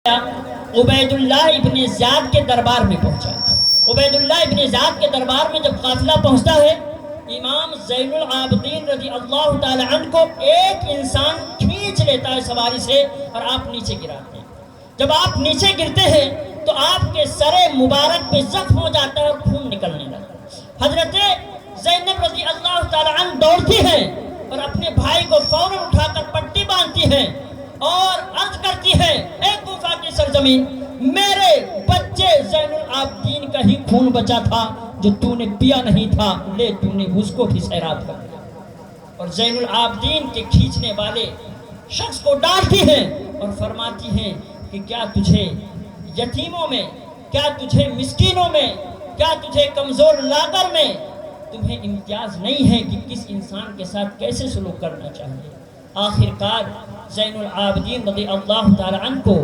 عبید اللہ ابن زیاد کے دربار میں پہنچا۔ عبید اللہ ابن زیاد کے دربار میں جب قافلہ پہنچتا ہے، امام زین العابدین رضی اللہ تعالی عنہ کو ایک انسان کھینچ لیتا ہے سواری سے اور آپ نیچے گراتے ہیں۔ جب آپ نیچے گرتے ہیں تو آپ کے سر مبارک پہ زخم ہو جاتا ہے اور خون نکلنے لگتا ہے۔ حضرت زینب رضی اللہ تعالی عنہ دوڑتی ہیں اور اپنے بھائی کو فوراً اٹھا کر پٹی باندھتی ہیں اور عرض کرتی ہے، اے کوفہ کی سرزمین، میرے بچے زین العابدین کا ہی خون بچا تھا جو تو نے پیا نہیں تھا، لے تو نے اس کو بھی سیراب کر دیا۔ اور زین العابدین کے کھینچنے والے شخص کو ڈانٹتی ہیں اور فرماتی ہیں کہ کیا تجھے یتیموں میں، کیا تجھے مسکینوں میں، کیا تجھے کمزور لاغر میں تمہیں امتیاز نہیں ہے کہ کس انسان کے ساتھ کیسے سلوک کرنا چاہیے۔ آخر کار زین العابدین رضی اللہ تعالی عنہ کو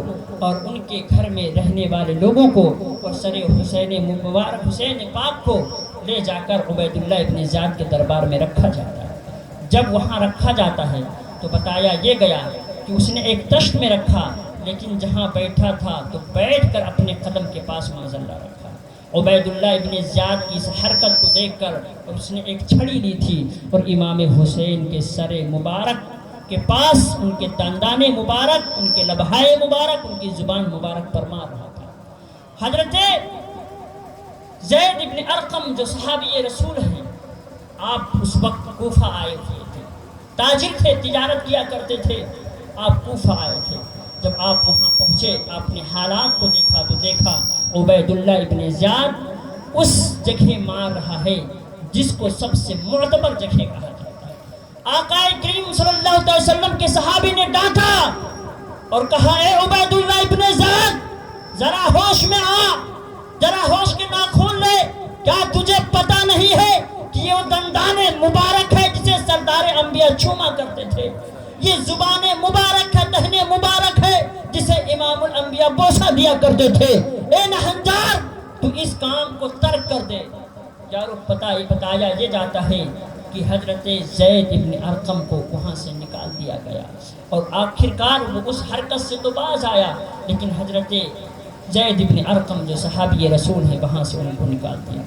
اور ان کے گھر میں رہنے والے لوگوں کو اور سر حسین مبارک حسین پاک کو لے جا کر عبید اللہ ابن زیاد کے دربار میں رکھا جاتا ہے۔ جب وہاں رکھا جاتا ہے تو بتایا یہ گیا کہ اس نے ایک تشت میں رکھا، لیکن جہاں بیٹھا تھا تو بیٹھ کر اپنے قدم کے پاس معاذاللہ رکھا۔ عبید اللہ ابن زیاد کی اس حرکت کو دیکھ کر اور اس نے ایک چھڑی لی تھی اور امام حسین کے سر مبارک کے پاس ان کے دندان مبارک، ان کے لبہائے مبارک، ان کی زبان مبارک پر مار رہا تھا۔ حضرت زید ابن ارقم جو صحابی رسول ہیں، آپ اس وقت کوفہ آئے ہوئے تھے، تاجر تھے، تجارت کیا کرتے تھے، آپ کوفہ آئے تھے۔ جب آپ وہاں پہنچے، آپ نے حالات کو دیکھا تو دیکھا عبید اللہ ابن زیاد اس جگہ مار رہا ہے جس کو سب سے معتبر جگہ کہا جاتا ہے۔ آقا کریم صلی اللہ علیہ وسلم کے صحابی نے ڈانٹا اور کہا، اے عبید اللہ ابن زیاد، ذرا ہوش میں آ، ذرا ہوش کے ناخن لے، کیا تجھے پتہ نہیں ہے کہ یہ دندان مبارک ہے جسے سردار انبیاء چوما کرتے تھے، یہ زبان مبارک ہے، دہنے مبارک ہے جسے امام الانبیاء بوسہ دیا کرتے تھے، اے نہنجار تو اس کام کو ترک کر دے۔ یارو بتایا یہ جاتا ہے کہ حضرت زید ابن ارقم کو وہاں سے نکال دیا گیا اور آخرکار وہ اس حرکت سے تو باز آیا، لیکن حضرت زید ابن ارقم جو صحابی رسول ہیں وہاں سے ان کو نکال دیا۔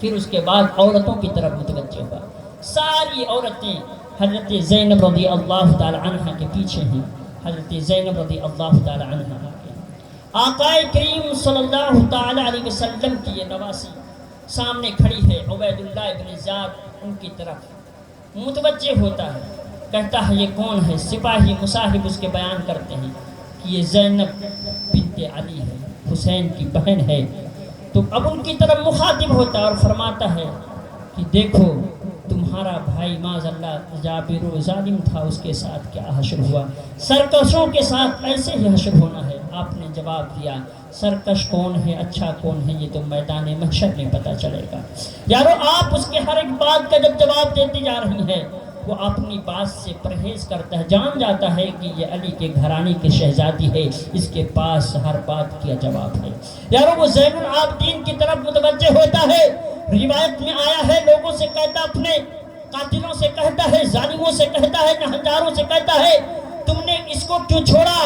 پھر اس کے بعد عورتوں کی طرف متوجہ ہوا، ساری عورتیں حضرت زینب رضی اللہ تعالی عنہ کے پیچھے ہیں۔ حضرت زینب رضی اللہ تعالی عنہ آقا کریم صلی اللہ تعالی علیہ وسلم کی یہ نواسی سامنے کھڑی ہے۔ عبید اللہ ابن زیاد ان کی طرف متوجہ ہوتا ہے، کہتا ہے یہ کون ہے؟ سپاہی مصاحب اس کے بیان کرتے ہیں کہ یہ زینب بنت علی ہے، حسین کی بہن ہے۔ تو اب ان کی طرف مخاطب ہوتا ہے اور فرماتا ہے کہ دیکھو تمہارا بھائی معاذاللہ جابر و ظالم تھا، اس کے ساتھ کیا حشر ہوا، سرکشوں کے ساتھ ایسے ہی حشر ہونا ہے۔ آپ نے جواب دیا، سرکش کون ہے، اچھا کون ہے، یہ تو میدان محشر میں پتہ چلے گا۔ یارو آپ اس کے ہر ایک بات کا جب جواب دیتی جا رہی ہیں، وہ اپنی بات سے پرہیز کرتا ہے، جان جاتا ہے کہ یہ علی کے گھرانے کی شہزادی ہے، اس کے پاس ہر بات کا جواب ہے۔ یارو وہ زین العابدین کی طرف متوجہ ہوتا ہے، روایت میں آیا ہے لوگوں سے کہتا، اپنے قاتلوں سے کہتا ہے، ظالموں سے کہتا ہے، نہنجاروں سے کہتا ہے، تم نے اس کو کیوں چھوڑا؟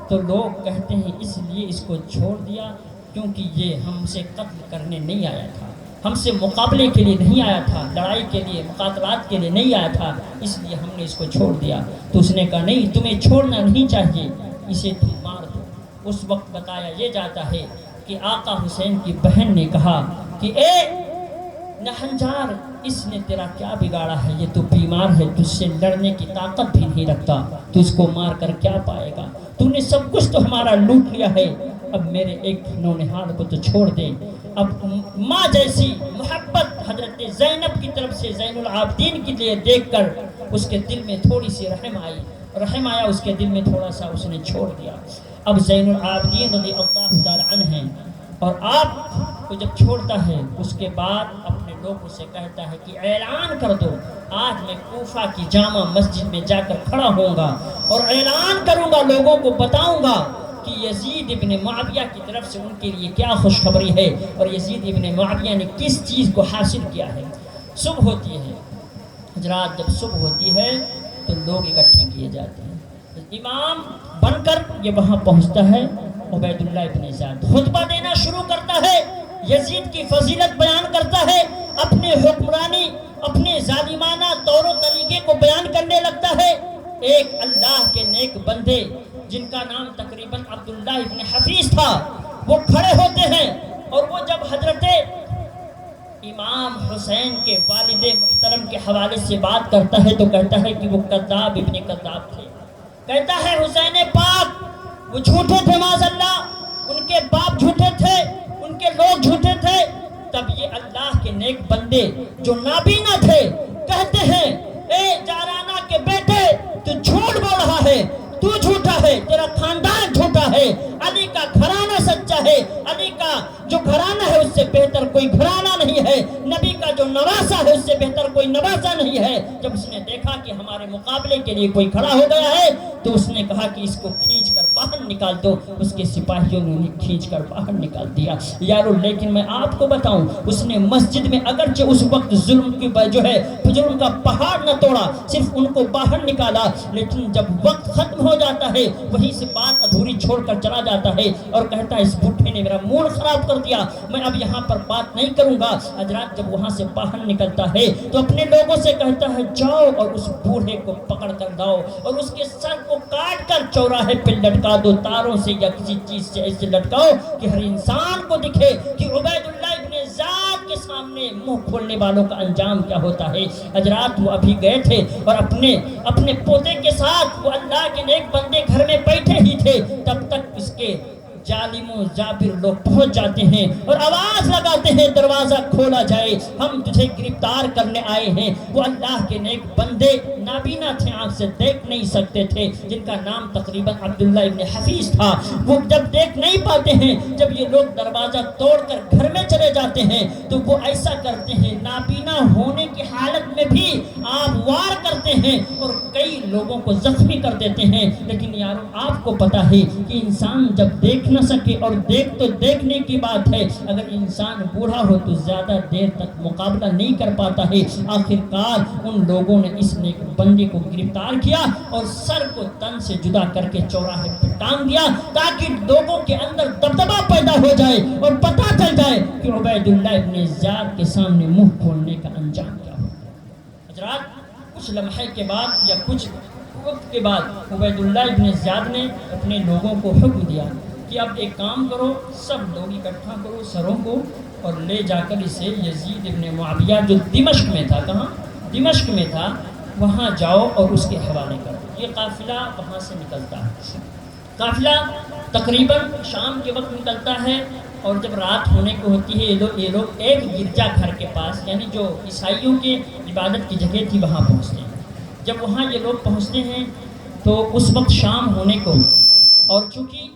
تو لوگ کہتے ہیں اس لیے اس کو چھوڑ دیا کیونکہ یہ ہم سے قتل کرنے نہیں آیا تھا، ہم سے مقابلے کے لیے نہیں آیا تھا، لڑائی کے لیے، مقاتلات کے لیے نہیں آیا تھا، اس لیے ہم نے اس کو چھوڑ دیا۔ تو اس نے کہا نہیں، تمہیں چھوڑنا نہیں چاہیے، اسے تم مار دو۔ اس وقت بتایا یہ جاتا ہے کہ آقا حسین کی بہن نے کہا کہ اے نہنجار، اس نے تیرا کیا بگاڑا ہے، یہ تو بیمار ہے، تجھ سے لڑنے کی طاقت بھی نہیں رکھتا، تو اس کو مار کر کیا پائے گا، تو نے سب کچھ تو ہمارا لوٹ لیا ہے، اب میرے ایک نونہال کو تو چھوڑ دے۔ اب ماں جیسی محبت حضرت زینب کی طرف سے زین العابدین کے لیے دیکھ کر اس کے دل میں تھوڑی سی رحم آیا، اس کے دل میں تھوڑا سا اس نے چھوڑ دیا۔ اب زین العابدین رضی اللہ تعالی عنہ ہیں اور آپ کو جب چھوڑتا ہے اس کے بعد اپنے لوگوں سے کہتا ہے کہ اعلان کر دو، آج میں کوفہ کی جامع مسجد میں جا کر کھڑا ہوں گا اور اعلان کروں گا، لوگوں کو بتاؤں گا کہ یزید ابن معاویہ کی طرف سے ان کے لیے کیا خوشخبری ہے اور یزید ابن معاویہ نے کس چیز کو حاصل کیا ہے۔ صبح ہوتی ہے حضرات، جب صبح ہوتی ہے تو لوگ اکٹھے کیے جاتے ہیں، امام بن کر یہ وہاں پہنچتا ہے۔ عبید اللہ ابن زیاد خطبہ دینا شروع کرتا ہے، یزید کی فضیلت بیان کرتا ہے، اپنے حکمرانی، اپنے ظالمانہ طور و طریقے کو بیان کرنے لگتا ہے۔ ایک اللہ کے نیک بندے جن کا نام تقریباً عبداللہ ابن حفیظ تھا، وہ کھڑے ہوتے ہیں، اور وہ جب حضرت امام حسین کے والد محترم کے حوالے سے بات کرتا ہے تو کہتا ہے کہ وہ کذاب ابن کذاب تھے۔ کہتا ہے حسین پاک وہ جھوٹے تھے، معاذ اللہ، ان کے باپ جھوٹے تھے، ان کے لوگ جھوٹے تھے۔ تب یہ اللہ کے نیک بندے جو نابینا تھے کہتے ہیں اے جارانہ کے بیٹے تو جھوٹ بول رہا ہے، تو جھوٹا ہے، تیرا خاندان جھوٹا ہے، علی کا گھرانہ سچا ہے، علی کا جو گھرانہ ہے اس سے بہتر کوئی گھرانہ نہیں ہے، نبی کا جو نواسہ ہے اس سے بہتر کوئی نواسہ نہیں ہے۔ جب اس نے دیکھا کہ ہمارے مقابلے کے لیے کوئی کھڑا ہو گیا ہے تو اس نے کہا کہ اس کو کھینچ کر باہر نکال دو۔ اس کے سپاہیوں نے انہیں کھینچ کر باہر نکال دیا۔ یارو لیکن میں آپ کو بتاؤں، اس نے مسجد میں اگرچہ اس وقت ظلم کی جو ہے ظلم کا پہاڑ نہ توڑا، صرف ان کو باہر نکالا، لیکن جب وقت ختم ہو جاتا ہے وہیں سے بات ادھوری چھوڑ کر چلا جاتا ہے اور کہتا ہے اس بھٹے نے میرا موڈ خراب کر دیا، میں اب یہاں پر بات نہیں کروں گا۔ حضرات جب وہاں سے باہر نکلتا ہے تو اپنے لوگوں سے کہتا ہے جاؤ اور اس بوڑھے کو پکڑ کر لاؤ اور اس کے سر کو کاٹ کر چوراہے پہ لٹکا دو، تاروں سے یا کسی چیز سے ایسے لٹکاؤ کہ ہر انسان کو دکھے کہ عبید اللہ ابن زیاد کے سامنے منہ کھولنے والوں کا انجام کیا ہوتا ہے۔ حضرات وہ ابھی گئے تھے اور اپنے پوتے کے ساتھ وہ اللہ کے نیک بندے گھر میں بیٹھے ہی تھے، تب تک اس کے ظالم و جابر لوگ پہنچ جاتے ہیں اور آواز لگاتے ہیں دروازہ کھولا جائے، ہم تجھے گرفتار کرنے آئے ہیں۔ وہ اللہ کے نیک بندے نابینا تھے، آنکھ سے دیکھ نہیں سکتے تھے، جن کا نام تقریباً عبداللہ ابن حفیظ تھا۔ وہ جب دیکھ نہیں پاتے ہیں، جب یہ لوگ دروازہ توڑ کر گھر میں چلے جاتے ہیں تو وہ ایسا کرتے ہیں، نابینا ہونے کی حالت میں بھی آپ وار کرتے ہیں اور کئی لوگوں کو زخمی کر دیتے ہیں۔ لیکن یارو آپ کو پتا ہے کہ انسان جب دیکھ نہ سکے، اور دیکھ تو دیکھنے کی بات ہے، اگر انسان بوڑھا ہو تو زیادہ دیر تک مقابلہ نہیں کر پاتا ہے۔ آخر کار ان لوگوں نے اس نیک بندے کو گرفتار کیا اور سر کو تن سے جدا کر کے چوراہے پہ ٹانگ دیا تاکہ لوگوں کے اندر دبدبہ پیدا ہو جائے اور پتہ چل جائے کہ عبید اللہ ابن زیاد کے سامنے منہ کھولنے کا انجام کیا ہو۔ حضرات کچھ لمحے کے بعد یا کچھ وقت کے بعد عبید اللہ ابن زیاد نے اپنے لوگوں کو حکم دیا کہ اب ایک کام کرو، سب لوگ اکٹھا کرو سروں کو اور لے جا کر اسے یزید ابن معاویہ جو دمشق میں تھا، کہاں دمشق میں تھا، وہاں جاؤ اور اس کے حوالے کرو۔ یہ قافلہ وہاں سے نکلتا ہے، قافلہ تقریباً شام کے وقت نکلتا ہے اور جب رات ہونے کو ہوتی ہے یہ لوگ ایک گرجا گھر کے پاس، یعنی جو عیسائیوں کے عبادت کی جگہ تھی وہاں پہنچتے ہیں۔ جب وہاں یہ لوگ پہنچتے ہیں تو اس وقت شام ہونے کو، اور چونکہ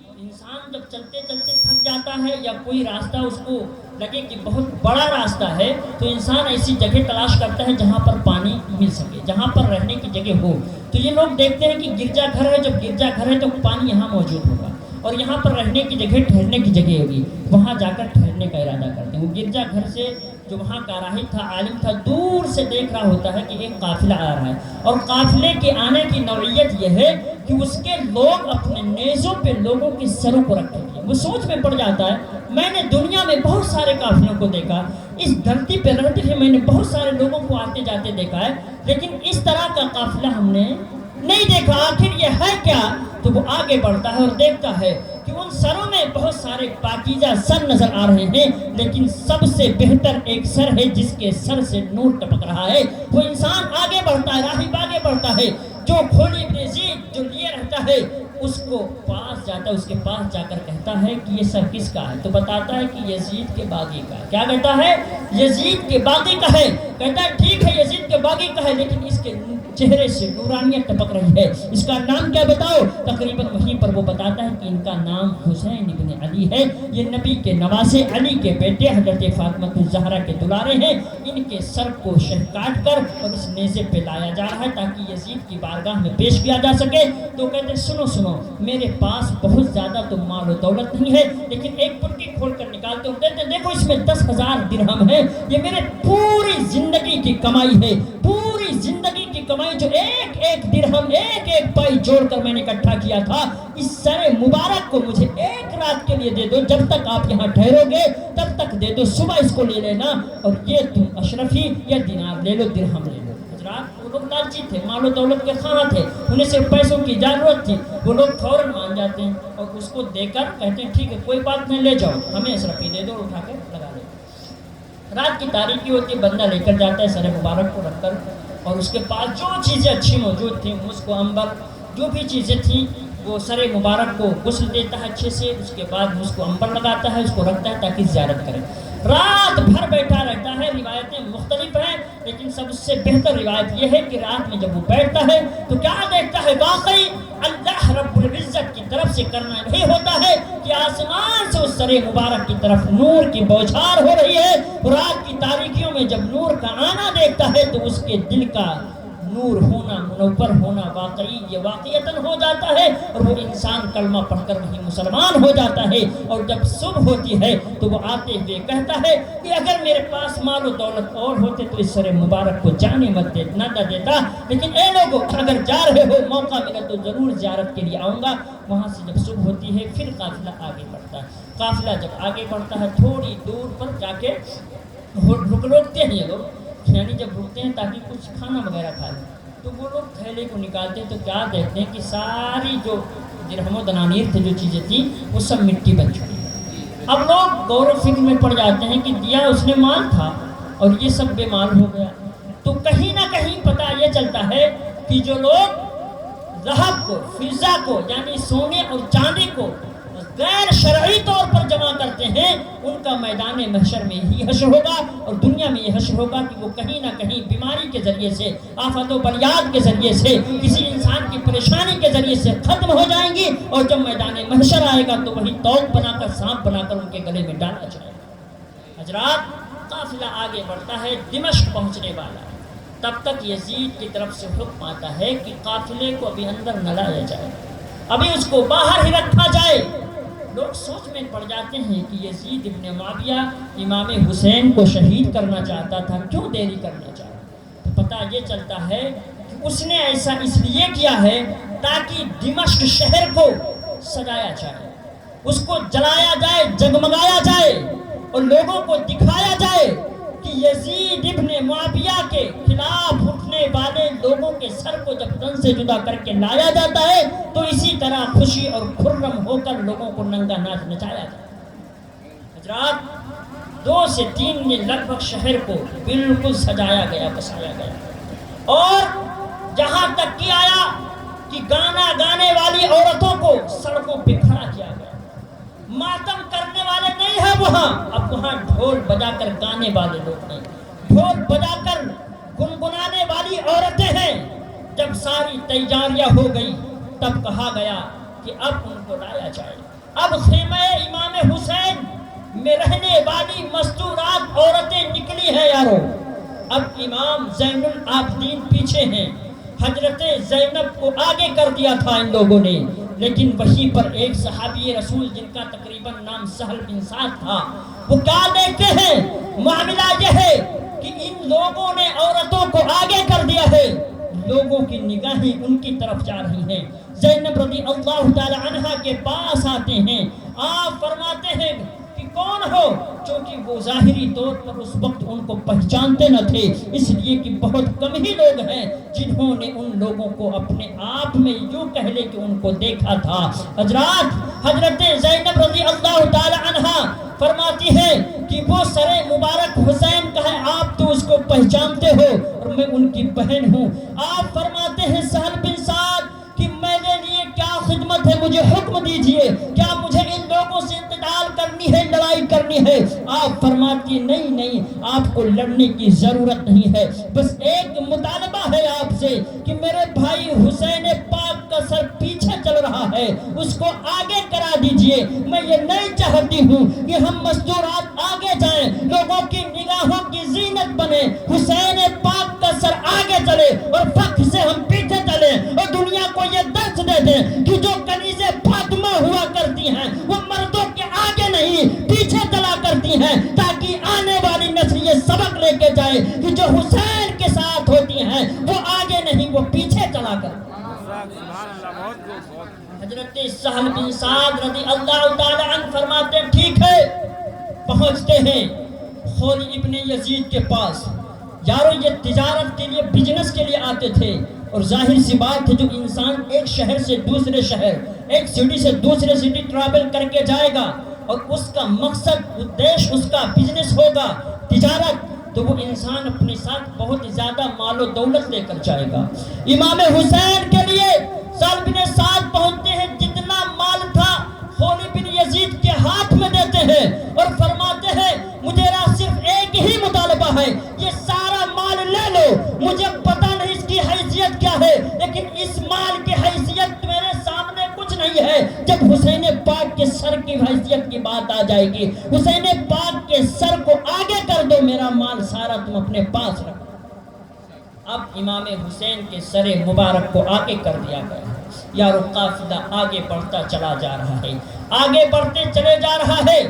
جب چلتے چلتے تھک جاتا ہے یا کوئی راستہ اس کو لگے کہ بہت بڑا راستہ ہے تو انسان ایسی جگہ تلاش کرتا ہے جہاں پر پانی مل سکے، جہاں پر رہنے کی جگہ ہو۔ تو یہ لوگ دیکھتے ہیں کہ گرجا گھر ہے، جب گرجا گھر ہے تو پانی یہاں موجود ہوگا اور یہاں پر رہنے کی جگہ، ٹھہرنے کی جگہ ہوگی، وہاں جا کر ٹھہرنے کا ارادہ کرتے ہیں۔ وہ گرجا گھر سے جو وہاں کا راہب تھا، عالم تھا، دور سے دیکھ رہا ہوتا ہے کہ ایک قافلہ آ رہا ہے اور قافلے کے آنے کی نوعیت یہ ہے کہ اس کے لوگ اپنے نیزوں پہ لوگوں کے سروں کو رکھتے ہیں۔ وہ سوچ میں پڑ جاتا ہے، میں نے دنیا میں بہت سارے قافلوں کو دیکھا، اس دھرتی پہ رہتے ہوئے میں نے بہت سارے لوگوں کو آتے جاتے دیکھا ہے، لیکن اس طرح کا قافلہ ہم نے نہیں دیکھا، آخر یہ ہے کیا؟ تو وہ آگے بڑھتا ہے اور دیکھتا ہے کہ ان سروں میں بہت سارے پاکیزہ سر نظر آ رہے ہیں، لیکن سب سے بہتر ایک سر ہے جس کے سر سے نور ٹپک رہا ہے۔ وہ انسان آگے بڑھتا ہے، راہب آگے بڑھتا ہے، جو کھولی ابن زید جو لیے رہتا ہے اس کو پاس جاتا ہے، اس کے پاس جا کر کہتا ہے کہ یہ سر کس کا ہے؟ تو بتاتا ہے کہ یزید کے باغی کا ہے۔ کیا کہتا ہے؟ یزید کے باغی کا ہے۔ کہتا ہے ٹھیک ہے یزید کے باغی کا ہے، لیکن اس کے چہرے سے نورانیت ٹپک رہی ہے، اس کا نام کیا بتاؤ؟ تقریباً وہیں پر وہ بتاتا ہے کہ ان کا نام حسین ابن علی ہے، یہ نبی کے نواسے علی کے بیٹے حضرت فاطمہ الزہرا کے دلارے ہیں، ان کے سر کو شہ کاٹ کر اور اس نیزے پہ لایا جا رہا ہے تاکہ یزید کی بارگاہ میں پیش کیا جا سکے۔ تو کہتے ہیں سنو سنو، میرے پاس بہت زیادہ تو مال و دولت نہیں ہے، لیکن ایک پٹکی کھول کر نکالتے ہوں، کہتے ہیں دیکھو اس میں 10,000 درہم ہے، یہ میرے پوری زندگی کی کمائی ہے، پوری زندگی کی کمائی جو ایک ایک درہم، ایک ایک پائی جوڑ کر میں نے اکٹھا کیا تھا، اس سر مبارک کو مجھے ایک رات کے لیے دے دو، جب تک آپ یہاں ٹھہرو گے تب تک دے دو، صبح اس کو لے لینا، اور یہ تم اشرفی یا دینار لے لو، درہم لے لو۔ حضرات وہ لوگ لالچی تھے، مال و دولت کے خواہاں تھے، انہیں صرف پیسوں کی ضرورت تھی، وہ لوگ فوراً مان جاتے ہیں اور اس کو دے کر کہتے ہیں ٹھیک ہے کوئی بات نہیں، لے جاؤ، ہمیں اشرفی دے دو، اٹھا کے لگا لے۔ رات کی تاریکی ہوتی ہے، بندہ لے کر جاتا ہے سر مبارک کو رکھ کر، اور اس کے پاس جو چیزیں اچھی موجود تھیں، مشک و عنبر جو بھی چیزیں تھیں، وہ سر مبارک کو غسل دیتا ہے اچھے سے، اس کے بعد مشک و عنبر لگاتا ہے، اس کو رکھتا ہے تاکہ زیارت کرے، رات بھر بیٹھا رہتا ہے۔ روایتیں مختلف ہیں لیکن سب سے بہتر روایت یہ ہے کہ رات میں جب وہ بیٹھتا ہے تو کیا دیکھتا ہے، واقعی اللہ رب العزت کی طرف سے کرنا نہیں ہوتا ہے کہ آسمان سے اس سر مبارک کی طرف نور کی بوچھار ہو رہی ہے، رات کی تاریکیوں میں جب نور کا آنا دیکھتا ہے تو اس کے دل کا نور ہونا، منور ہونا واقعی یہ واقعیتاً ہو جاتا ہے، اور وہ انسان کلمہ پڑھ کر وہی مسلمان ہو جاتا ہے۔ اور جب صبح ہوتی ہے تو وہ آتے ہوئے کہتا ہے کہ اگر میرے پاس مال و دولت اور ہوتے تو اس سر مبارک کو جانے مت نہ دیتا، لیکن اے لوگوں اگر جا رہے ہو موقع ملا تو ضرور زیارت کے لیے آؤں گا۔ وہاں سے جب صبح ہوتی ہے پھر قافلہ آگے بڑھتا ہے، قافلہ جب آگے بڑھتا ہے تھوڑی دور پر جا کے رکتے ہیں یہ لوگ، یعنی جب رکتے ہیں تاکہ کچھ کھانا وغیرہ کھا لیں، تو وہ لوگ تھیلے کو نکالتے ہیں تو کیا دیکھتے ہیں کہ ساری جو درہم و دنانیر تھے، جو چیزیں تھیں وہ سب مٹی بن چکی ہیں۔ اب لوگ غور و فکر میں پڑ جاتے ہیں کہ دیا اس نے مال تھا اور یہ سب بے مال ہو گیا، تو کہیں نہ کہیں پتہ یہ چلتا ہے کہ جو لوگ ذہب کو، فضہ کو یعنی سونے اور چاندی کو غیر شرعی طور پر جمع کرتے ہیں، ان کا میدان محشر میں ہی حشر ہوگا، اور دنیا میں یہ حشر ہوگا کہ وہ کہیں نہ کہیں بیماری کے ذریعے سے، آفات و بلیات کے ذریعے سے، کسی انسان کی پریشانی کے ذریعے سے ختم ہو جائیں گی، اور جب میدان محشر آئے گا تو وہی توق بنا کر، سانپ بنا کر ان کے گلے میں ڈالا جائے گا۔ حضرات قافلہ آگے بڑھتا ہے، دمشق پہنچنے والا ہے، تب تک یزید کی طرف سے حکم آتا ہے کہ قافلے کو ابھی اندر نہ لایا جائے، ابھی اس کو باہر ہی رکھا جائے۔ لوگ سوچ میں پڑ جاتے ہیں کہ یزید ابن معاویہ امام حسین کو شہید کرنا چاہتا تھا، کیوں دیری کرنا چاہتا؟ تو پتہ یہ چلتا ہے کہ اس نے ایسا اس لیے کیا ہے تاکہ دمشق شہر کو سجایا جائے، اس کو جلایا جائے، جگمگایا جائے، اور لوگوں کو دکھایا جائے کہ یزید ابن معاویہ کے خلاف اٹھنے والے لوگوں کے سر کو جب تن سے جدا کر کے لایا جاتا ہے تو اسی طرح خوشی اور خرم ہو کر لوگوں کو ننگا ناچ نچایا جاتا ہے۔ حضرات 2 سے 3 دن لگ بھگ شہر کو بالکل سجایا گیا، بسایا گیا، اور جہاں تک کہ آیا کہ گانا گانے والی عورتوں کو سڑکوں پہ کھڑا کیا گیا، ماتم کرنے والے نہیں ہیں وہاں، اب وہاں ڈھول بجا کر گانے والے لوگ ہیں، ڈھول بجا کر گنگنانے والی عورتیں ہیں۔ جب ساری تیاریاں ہو گئی تب کہا گیا کہ اب ان کو لایا جائے، اب خیمہ امام حسین میں رہنے والی مستورات عورتیں نکلی ہیں یارو، اب امام زین العابدین پیچھے ہیں، حضرت زینب کو آگے کر دیا تھا ان لوگوں نے، لیکن وہیں پر ایک صحابی رسول جن کا تقریباً نام سہل بن سعد تھا، وہ کیا دیکھتے ہیں، معاملہ یہ ہے کہ ان لوگوں نے عورتوں کو آگے کر دیا ہے، لوگوں کی نگاہیں ان کی طرف جا رہی ہیں، زینب رضی اللہ تعالی عنہ کے پاس آتے ہیں، آپ فرماتے ہیں کہ کون ہو، چونکہ وہ ظاہری طور پر اس وقت ان کو پہچانتے نہ تھے، اس لیے کہ بہت کم ہی لوگ ہیں جنہوں نے ان لوگوں کو اپنے آپ میں یوں کہہ لے کہ ان کو دیکھا تھا۔ حضرات حضرت زینب رضی اللہ تعالی عنہ فرماتی ہے کہ وہ سر مبارک حسین کا ہے، آپ تو اس کو پہچانتے ہو اور میں ان کی بہن ہوں۔ آپ فرماتے ہیں سہل بن سعد کہ میرے لیے کیا خدمت ہے، مجھے حکم دیجئے، کیا مجھے ان لوگوں سے قتال کرنی ہے، لڑائی کرنی ہے؟ آپ فرماتی نہیں نہیں، آپ کو لڑنے کی ضرورت نہیں ہے، بس ایک مطالبہ ہے آپ سے کہ میرے بھائی حسین پاک کا سر پیچھے چل رہا ہے، اس کو آگے کرا دیجئے، میں یہ نہیں چاہتی ہوں کہ ہم مستورات آگے جائیں، لوگوں کی نگاہوں کی زینت بنے، حسین پاک کا سر آگے چلے اور فخر سے ہم پیچھے چلیں، اور دنیا کو یہ درس دے دیں کہ جو کنیزیں فاطمہ ہوا کرتی ہیں وہ مردوں کے آگے نہیں پیچھے چلا کرتی ہیں، تاکہ آنے والی نسل یہ سبق لے کے جائے کہ جو حسین کے ساتھ ہوتی ہیں وہ آگے نہیں، وہ پیچھے چلا کر۔ حضرت سہل بن سعد رضی اللہ تعالی عنہ فرماتے ٹھیک ہے، پہنچتے ہیں خولی ابن یزید کے پاس۔ یارو یہ تجارت کے لیے، بزنس کے لیے آتے تھے، اور ظاہر سی بات ہے جو انسان ایک شہر سے دوسرے شہر، ایک سٹی سے دوسرے سٹی ٹریول کر کے جائے گا اور اس کا مقصد ادیش اس کا بزنس ہوگا، تجارت، تو وہ انسان اپنے ساتھ بہت زیادہ مال و دولت لے کر جائے گا۔ امام حسین کے لیے سہل بن سعد پہنچتے ہیں، جتنا مال تھا خولی بن یزید کے ہاتھ میں دیتے ہیں اور فرماتے ہیں مجھے صرف ایک ہی مطالبہ ہے، یہ سارا مال لے لو، مجھے پتہ نہیں اس کی حیثیت کیا ہے، لیکن اس مال کی حیثیت میرے سامنے کچھ نہیں ہے۔ جب حسین پاک کے سر کی حیثیت کی بات آ جائے گی، حسین پاک کے سر کو آگے کر دو، میرا مال سارا تم اپنے پاس رکھو۔ اب امام حسین کے سر مبارک کو آگے کر دیا گیا۔ یارو قافلہ آگے بڑھتا چلا جا رہا ہے، آگے بڑھتے چلے جا رہا ہے۔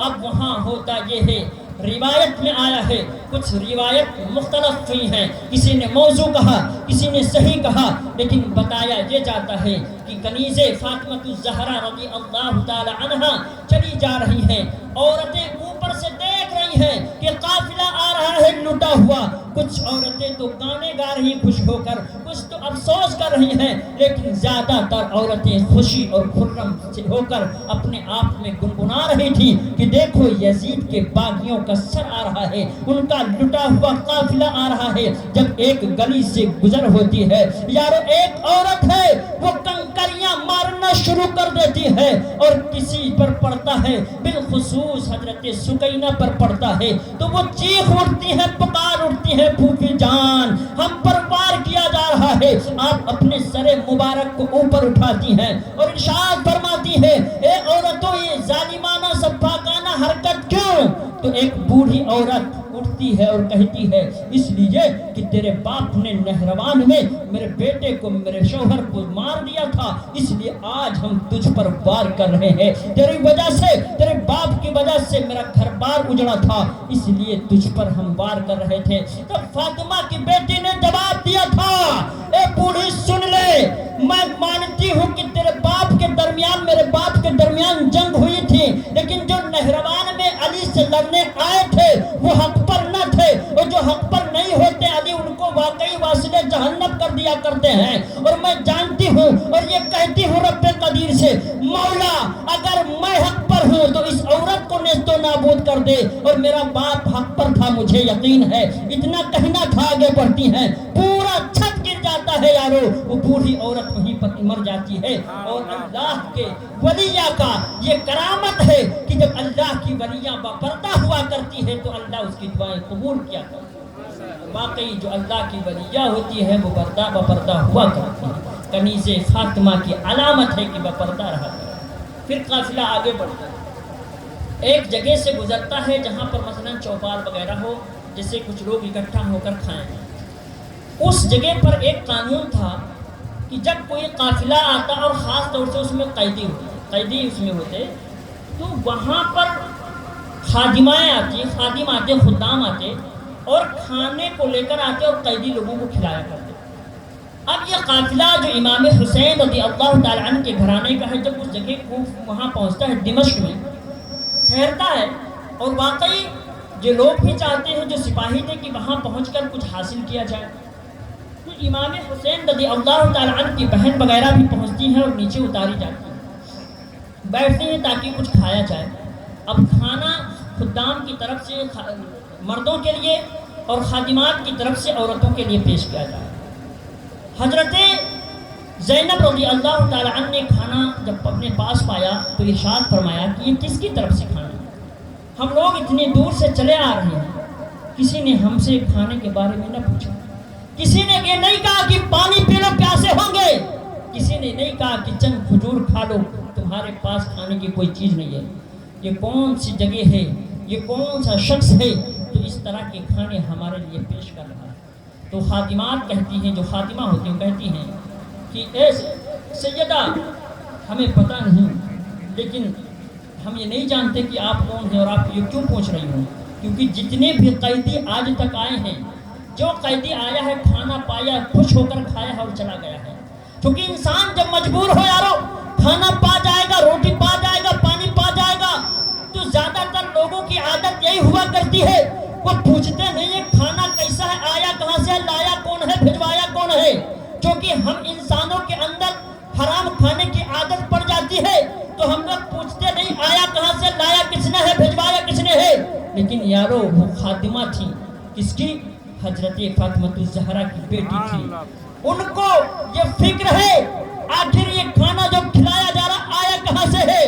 اب وہاں ہوتا یہ ہے، روایت میں آیا ہے، کچھ روایت مختلف ہوئی ہیں، کسی نے موضوع کہا، کسی نے صحیح کہا، لیکن بتایا یہ جاتا ہے کہ کنیز فاطمہ الزہرا رضی اللہ تعالی عنہا چلی جا رہی ہیں، عورتیں اوپر سے دیکھ رہی ہیں کہ قافلہ آ رہا ہے لٹا ہوا، کچھ عورتیں تو گانے گا رہی خوش ہو کر، کچھ تو افسوس کر رہی ہیں، لیکن زیادہ تر عورتیں خوشی اور خرم ہو کر اپنے آپ میں گنگنا رہی تھی کہ دیکھو یزید کے باغیوں کا سر آ رہا ہے، ان کا لٹا ہوا قافلہ آ رہا ہے۔ جب ایک گلی سے گزر ہوتی ہے، یارو ایک عورت ہے وہ کنکریاں مارنا شروع کر دیتی ہے اور کسی پر پڑتا ہے، بالخصوص حضرت سکینہ پر پڑتا ہے، تو وہ چیخ اٹھتی ہے، پکار اٹھتی ہے، پھوپھی جان ہم پر وار کیا جا رہا ہے۔ آپ اپنے سر مبارک کو اوپر اٹھاتی ہیں اور ارشاد فرماتی ہے اے عورتوں یہ ظالمانہ سفاکانہ حرکت کیوں؟ تو ایک بوڑھی عورت اٹھتی ہے اور کہتی ہے اس لیے کہ تیرے باپ نے نہروان میں میرے بیٹے کو، میرے شوہر کو مار دیا تھا، اس لیے آج ہم تجھ پر وار کر رہے ہیں، تیری وجہ سے، تیرے باپ کی وجہ سے میرا گھر بار اجڑا تھا، اس لیے تجھ پر ہم وار کر رہے تھے۔ تب فاطمہ کی بیٹی نے جواب دیا تھا اے بوڑھی سن لے، میں مانتی ہوں کہ تیرے باپ کے درمیان، میرے باپ کے درمیان جنگ ہوئی تھی، لیکن جو نہروان میں علی سے لڑنے آئے تھے وہ حق پر نہ تھے، اور جو حق پر نہیں ہوتے علی ان کو واقعی واصل جہنم کر دیا کرتے ہیں۔ اور میں جانتی ہوں اور یہ کہتی ہوں رب قدیر سے، مولا اگر میں حق پر ہوں تو اس عورت کو نیست و نابود کر دے، اور میرا باپ حق پر تھا مجھے یقین ہے۔ اتنا کہنا تھا، آگے بڑھتی ہیں، پورا چھت گر جاتا ہے یارو، وہ بوڑھی عورت وہیں پر مر جاتی ہے۔ اور اللہ کے ولیہ کا یہ کرامت ہے کہ جب اللہ کی ولیہ باپردہ ہوا کرتی ہے تو اللہ اس کی دعائیں قبول کیا کرتی ہے۔ واقعی جو اللہ کی ولیہ ہوتی ہے وہ باپردہ ہوا کرتی ہے، کنیز فاطمہ کی علامت ہے کہ باپردہ رہا کرتی ہے۔ پھر قافلہ آگے بڑھتا ہے، ایک جگہ سے گزرتا ہے جہاں پر مثلا چوپال وغیرہ ہو، جسے کچھ لوگ اکٹھا ہو کر کھائیں۔ اس جگہ پر ایک قانون تھا کہ جب کوئی قافلہ آتا اور خاص طور سے اس میں قیدی اس میں ہوتے، تو وہاں پر خادمائیں آتی، خادم آتے، خدام آتے اور کھانے کو لے کر آتے اور قیدی لوگوں کو کھلایا کرتے۔ اب یہ قافلہ جو امام حسین رضی اللہ تعالیٰ عنہ کے گھرانے کا ہے، جب اس جگہ کو وہاں پہنچتا ہے دمشق میں ٹھہرتا ہے، اور واقعی جو لوگ بھی چاہتے ہیں جو سپاہی تھے کہ وہاں پہنچ کر کچھ حاصل کیا جائے، تو امام حسین رضی اللہ تعالیٰ عنہ کی بہن وغیرہ بھی پہنچتی ہیں اور نیچے اتاری جاتی ہیں، بیٹھتے ہیں تاکہ کچھ کھایا جائے۔ اب کھانا خدام کی طرف سے مردوں کے لیے اور خادمات کی طرف سے عورتوں کے لیے پیش کیا جائے۔ حضرت زینب رضی اللہ تعالیٰ عنہ نے کھانا جب اپنے پاس پایا تو ارشاد فرمایا کہ یہ کس کی طرف سے کھانا ہے؟ ہم لوگ اتنی دور سے چلے آ رہے ہیں، کسی نے ہم سے کھانے کے بارے میں نہ پوچھا، کسی نے یہ نہیں کہا کہ پانی پی لو پیاسے ہوں گے، کسی نے نہیں کہا کہ چند کھجور کھا لو تمہارے پاس کھانے کی کوئی چیز نہیں ہے، یہ کون سی جگہ ہے، یہ کون سا شخص ہے تو اس طرح کے کھانے ہمارے لیے پیش کر رہا ہے؟ تو خادمات کہتی ہیں، جو خاتمہ ہوتی ہیں کہتی ہیں کہ اے سیدہ ہمیں پتہ نہیں، لیکن ہم یہ نہیں جانتے کہ آپ کون ہیں اور آپ یہ کیوں پوچھ رہی ہوں، کیونکہ جتنے بھی قیدی آج تک آئے ہیں، جو قیدی آیا ہے کھانا پایا، خوش ہو کر کھایا ہے اور چلا گیا ہے۔ کیونکہ انسان جب مجبور ہو یارو کھانا پا جائے گا، روٹی پا جائے گا، پانی پا جائے گا، تو زیادہ تر لوگوں کی عادت یہی ہوا کرتی ہے، وہ پوچھتے نہیں ہے کھانا کیسا ہے، آیا کہاں سے، لایا کون ہے، بھجوایا کون ہے۔ کیونکہ ہم انسانوں کے اندر حرام کھانے کی عادت پڑ جاتی ہے، تو ہم لوگ پوچھتے نہیں آیا کہاں سے، لایا کس نے ہے، بھجوایا کس نے ہے۔ لیکن یارو وہ خادمہ تھی، کس کی؟ حضرت فاطمہ الزہرا کی بیٹی تھی، ان کو یہ فکر ہے آخر یہ کھانا جو کھلایا جا رہا آیا کہاں سے ہے۔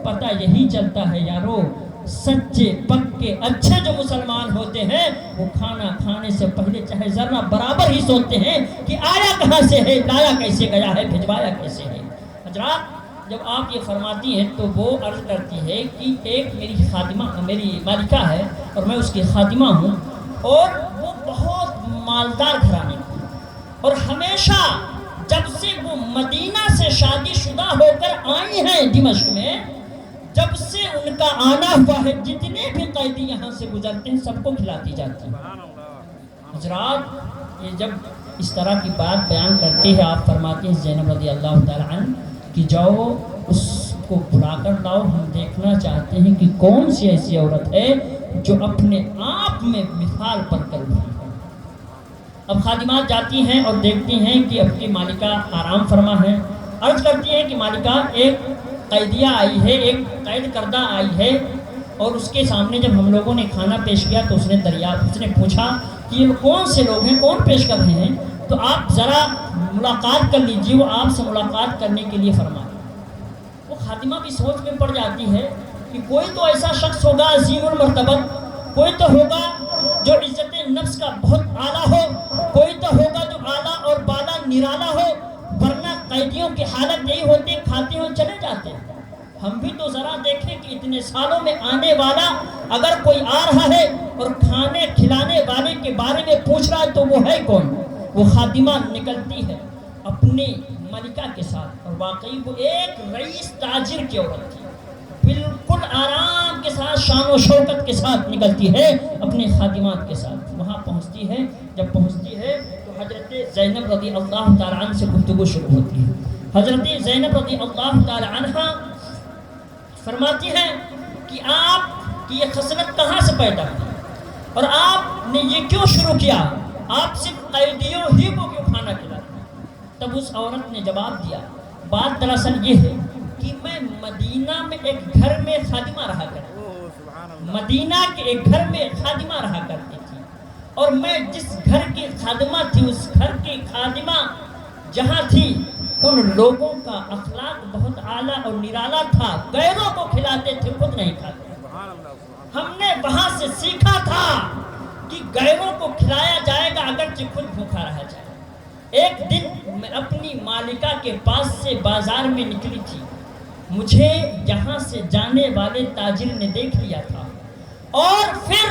پتہ یہی چلتا ہے یارو، سچے پکے اچھے جو مسلمان ہوتے ہیں وہ کھانا کھانے سے پہلے چاہے ذرہ برابر ہی سوچتے ہیں کہ آیا کہاں سے ہے، لایا کیسے گیا ہے، بھجوایا کیسے ہے۔ حضرات جب آپ یہ فرماتی ہیں تو وہ عرض کرتی ہے کہ ایک میری خادمہ، میری مالکہ ہے اور میں اس کی خادمہ ہوں، اور وہ بہت مالدار گھرانے کی، اور ہمیشہ جب سے وہ مدینہ سے شادی شدہ ہو کر آئی ہیں دمشق میں، جب سے ان کا آنا ہوا ہے جتنے بھی قیدی یہاں سے گزرتے ہیں سب کو کھلاتی جاتی ہیں۔ حضرات یہ جب اس طرح کی بات بیان کرتی ہے، آپ فرماتے ہیں زینب رضی اللہ تعالی عنہ کہ جاؤ اس کو بلا کر لاؤ، ہم دیکھنا چاہتے ہیں کہ کون سی ایسی عورت ہے جو اپنے آپ میں مثال پر کر رہی ہے۔ اب خادمات جاتی ہیں اور دیکھتی ہیں کہ اب کی مالکہ آرام فرما ہے، عرض کرتی ہے کہ مالکہ ایک قیدیہ آئی ہے، ایک قید کردہ آئی ہے، اور اس کے سامنے جب ہم لوگوں نے کھانا پیش کیا تو اس نے پوچھا کہ یہ کون سے لوگ ہیں، کون پیش کر رہے ہیں، تو آپ ذرا ملاقات کر لیجیے، وہ آپ سے ملاقات کرنے کے لیے فرمائے۔ وہ خادمہ بھی سوچ میں پڑ جاتی ہے کہ کوئی تو ایسا شخص ہوگا عظیم المرتبت، کوئی تو ہوگا جو عزت نفس کا بہت اعلیٰ ہو، کوئی تو ہوگا جو اعلیٰ اور بالا نرالا ہو، ورنہ قیدیوں کی حالت یہی ہوتی ہے کھاتے ہوئے چلے جاتے ہیں۔ ہم بھی تو ذرا دیکھیں کہ اتنے سالوں میں آنے والا اگر کوئی آ رہا ہے اور کھانے کھلانے والے کے بارے میں پوچھ رہا ہے تو وہ ہے کون؟ وہ خادمہ نکلتی ہے اپنی ملکہ کے ساتھ، اور واقعی وہ ایک رئیس تاجر کی عورت تھی، بالکل آرام کے ساتھ شان و شوکت کے ساتھ نکلتی ہے اپنے خادمات کے ساتھ، وہاں پہنچتی ہے۔ جب پہنچتی ہے تو حضرت زینب رضی اللہ تعالی عنہ سے گفتگو شروع ہوتی ہے۔ حضرت زینب رضی اللہ تعالی عنہ فرماتی ہیں کہ آپ کی یہ خصلت کہاں سے پیدا ہوئی اور آپ نے یہ کیوں شروع کیا، آپ صرف قیدیوں ہی کو کیوں کھانا کھلاتے ہیں؟ تب اس عورت نے جواب دیا، بات دراصل یہ ہے کہ میں مدینہ میں ایک گھر میں خادمہ رہا کرتی، مدینہ کے ایک گھر میں خادمہ رہا کرتی تھی، اور میں جس گھر کی خادمہ تھی اس گھر کی خادمہ جہاں تھی ان لوگوں کا اخلاق بہت اعلیٰ اور نرالا تھا، غیروں کو کھلاتے تھے، خود نہیں کھاتے۔ ہم نے وہاں سے سیکھا تھا کہ غیروں کو کھلایا جائے گا اگرچہ خود بھوکا رہا جائے۔ ایک دن میں اپنی مالکہ کے پاس سے بازار میں نکلی تھی، مجھے یہاں سے جانے والے تاجر نے دیکھ لیا تھا، اور پھر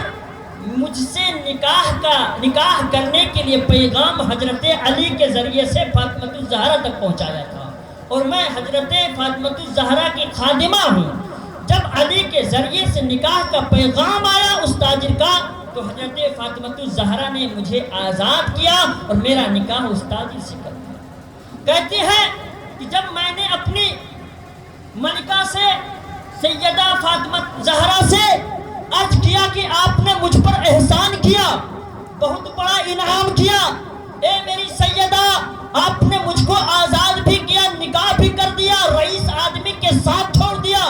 مجھ سے نکاح کرنے کے لیے پیغام حضرت علی کے ذریعے سے فاطمہ الزہرا تک پہنچایا تھا، اور میں حضرت فاطمہ الزہرا کی خادمہ ہوں۔ جب علی کے ذریعے سے نکاح کا پیغام آیا اس تاجر کا تو حضرت فاطمہ الزہرا نے مجھے آزاد کیا اور میرا نکاح اس تاجر سے کر دیا۔ کہتے ہیں کہ جب میں نے اپنی ملکہ سے سیدہ فاطمہ زہرا سے عرض کیا کہ آپ نے مجھ پر احسان کیا، بہت بڑا انعام کیا، اے میری سیدہ آپ نے مجھ کو آزاد بھی کیا، نکاح بھی کر دیا، رئیس آدمی کے ساتھ چھوڑ دیا،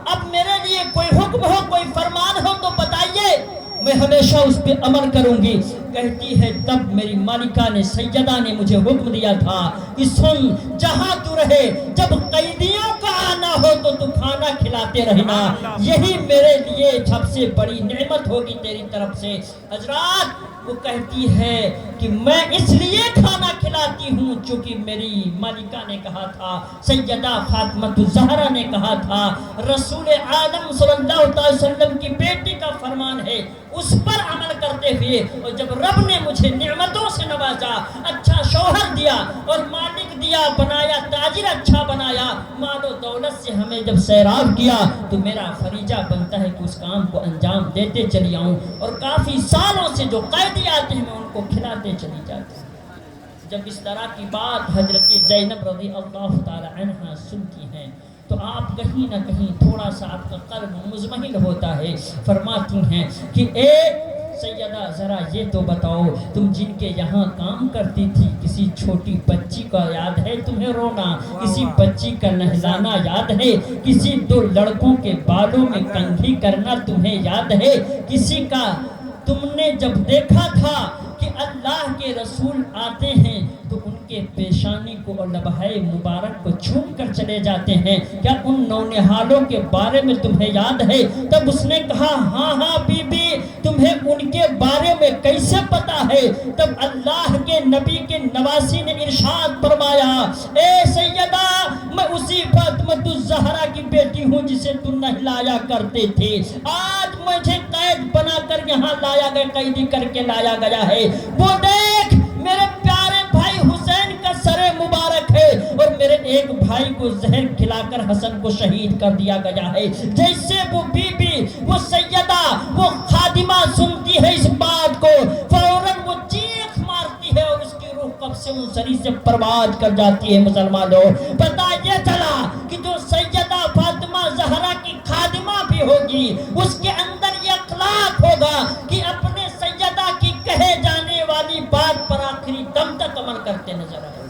اب میرے لیے کوئی حکم ہو، کوئی فرمان ہو تو بتائیے، میں ہمیشہ اس پہ عمل کروں گی۔ کہتی ہے تب میری مالکہ نے، سیدہ نے مجھے حکم دیا تھا کہ سن، جہاں تو رہے جب قیدیوں کا آنا ہو تو تو کھانا کھلاتے رہنا، یہی میرے لیے سب سے بڑی نعمت ہوگی تیری طرف سے۔ حضرات وہ کہتی ہے کہ میں اس لیے کھانا کھلاتی ہوں چونکہ میری مالکہ نے کہا تھا، سیدہ فاطمہ الزہرا نے کہا تھا، رسول عالم صلی اللہ علیہ وسلم کی بیٹی کا فرمان ہے، اس پر عمل کرتے ہوئے، اور جب رب نے مجھے نعمتوں سے نوازا، اچھا شوہر دیا اور مالک دیا، بنایا تاجر اچھا بنایا، مال و دولت سے ہمیں جب سیراب کیا تو میرا فریضہ بنتا ہے کہ اس کام کو انجام دیتے چلی آؤں، اور کافی سالوں سے جو قیدی آتے ہیں میں ان کو کھلاتے چلی جاتی ہوں۔ جب اس طرح کی بات حضرت زینب رضی اللہ تعالی عنہ سنتی ہیں تو آپ کہیں نہ کہیں تھوڑا سا آپ کا قلب مزمحل ہوتا ہے. فرماتی ہیں کہ اے سیدہ ذرا یہ تو بتاؤ تم جن کے یہاں کام کرتی تھی کسی چھوٹی بچی کا یاد ہے تمہیں رونا, کسی بچی کا نہلانا یاد ہے, کسی 2 لڑکوں کے بالوں میں کنگھی کرنا تمہیں یاد ہے, کسی کا تم نے جب دیکھا تھا کہ اللہ کے رسول آتے ہیں تو ان کے پیشانی کو اور لبہے مبارک کو چھوم کر چلے جاتے ہیں, کیا ان نونہالوں کے بارے میں تمہیں یاد ہے؟ تب اس نے کہا ہاں ہاں بی بی تمہیں ان کے بارے میں کیسے پتا ہے؟ تب اللہ کے نبی کے نواسی نے ارشاد فرمایا اے سیدہ میں اسی فاطمۃ الزہرا کی بیٹی ہوں جسے تم نہلایا کرتے تھے, آج مجھے قید بنا کر یہاں لایا گیا, قیدی کر کے لایا گیا ہے, وہ دیکھ میرے پیارے بھائی حسین کا سر مبارک ہے اور میرے ایک بھائی کو زہر کھلا کر حسن کو شہید کر دیا گیا ہے. جیسے وہ بی بی وہ سیدہ وہ خادمہ سنتی ہے اس بات کو فوراً وہ چیخ مارتی ہے اور اس کی روح قبض سے منصری سے پرواز کر جاتی ہے. مسلمانوں پتہ یہ چلا کہ جو سیدہ فاطمہ زہرا کی خادمہ بھی ہوگی اس کے اندر یہ اخلاق ہوگا کہ اپنے سیدہ کی کہے جانے والی بات پر آخری دم تک عمل کرتے نظر آئے.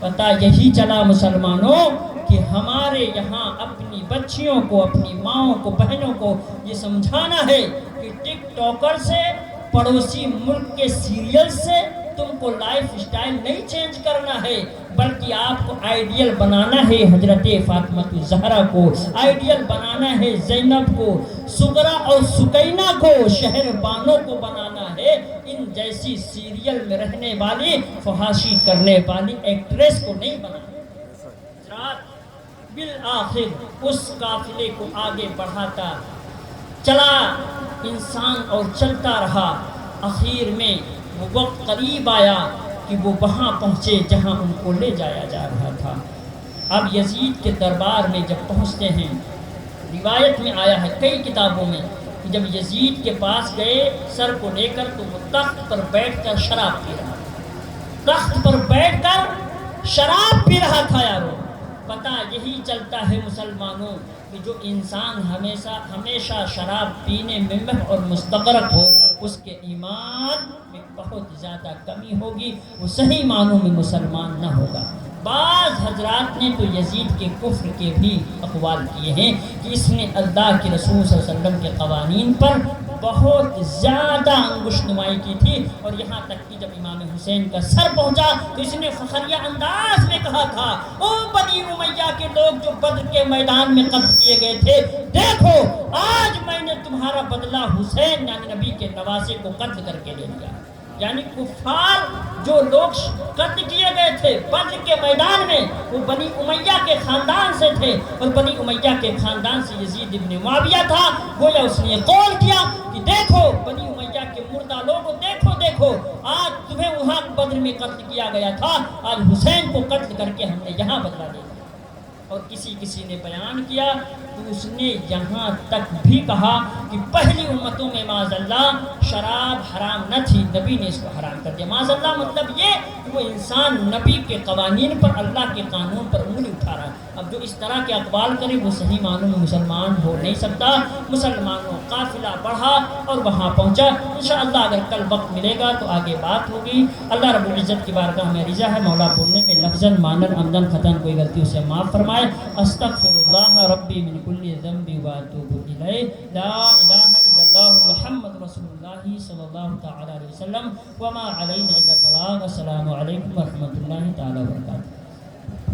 پتہ یہی چلا مسلمانوں کہ ہمارے یہاں اپنی بچیوں کو اپنی ماؤں کو بہنوں کو یہ سمجھانا ہے کہ ٹک ٹاکر سے پڑوسی ملک کے سیریل سے تم کو لائف اسٹائل نہیں چینج کرنا ہے بلکہ آپ کو آئیڈیل بنانا ہے. حضرت فاطمۃ الزہرا کو آئیڈیل بنانا ہے, زینب کو, سغرا اور سکینہ کو, شہر بانو کو بنانا ہے, ان جیسی سیریل میں رہنے والی فحاشی کرنے والی ایکٹریس کو نہیں بنانا. بالآخر اس قافلے کو آگے بڑھاتا چلا انسان اور چلتا رہا. اخیر میں وہ وقت قریب آیا کہ وہ وہاں پہنچے جہاں ان کو لے جایا جا رہا تھا. اب یزید کے دربار میں جب پہنچتے ہیں, روایت میں آیا ہے کئی کتابوں میں کہ جب یزید کے پاس گئے سر کو لے کر تو وہ تخت پر بیٹھ کر شراب پی رہا تھا, تخت پر بیٹھ کر شراب پی رہا تھا. یارو پتہ یہی چلتا ہے مسلمانوں کہ جو انسان ہمیشہ شراب پینے میں مح اور مستغرق ہو اس کے ایمان میں بہت زیادہ کمی ہوگی, وہ صحیح معنوں میں مسلمان نہ ہوگا. بعض حضرات نے تو یزید کے کفر کے بھی اقوال کیے ہیں کہ اس نے اللہ کے رسول صلی اللہ علیہ وسلم کے قوانین پر بہت زیادہ انگشت نمائی کی تھی, اور یہاں تک کہ جب امام حسین کا سر پہنچا تو اس نے فخریہ انداز میں کہا تھا او بنی امیہ کے لوگ جو بدر کے میدان میں قتل کیے گئے تھے, دیکھو آج میں نے تمہارا بدلہ حسین یعنی نبی کے نواسے کو قتل کر کے لے لیا. یعنی کفار جو لوگ قتل کیے گئے تھے بدر کے میدان میں وہ بنی امیہ کے خاندان سے تھے, اور بنی امیہ کے خاندان سے یزید ابن معاویہ تھا. گویا اس نے قول کیا کہ دیکھو بنی امیہ کے مردہ لوگوں, دیکھو آج تمہیں وہاں بدر میں قتل کیا گیا تھا, آج حسین کو قتل کر کے ہم نے یہاں بدلا لیا. اور کسی نے بیان کیا تو اس نے یہاں تک بھی کہا کہ پہلی امتوں میں معاذ اللہ شراب حرام نہ تھی, نبی نے اس کو حرام کر دیا. معاذ اللہ مطلب یہ کہ وہ انسان نبی کے قوانین پر اللہ کے قانون پر انگلی اٹھا رہا ہے. اب جو اس طرح کے اقوال کرے وہ صحیح معنوں میں مسلمان ہو نہیں سکتا. مسلمانوں قافلہ بڑھا اور وہاں پہنچا. انشاءاللہ اگر کل وقت ملے گا تو آگے بات ہوگی. اللہ رب العزت کی بارگاہ میں رضا ہے مولا بولنے میں لفظاً مانن عمدن خطاً کوئی غلطی اسے معاف فرمائے. استغفر اللہ ربی من کل ذنب واتوب الیہ. لا الہ الا اللہ محمد رسول اللہ صلی اللہ تعالی علیہ وسلم. وما علینا الا البلاغ. السلام علیکم ورحمۃ اللہ تعالی وبرکاتہ.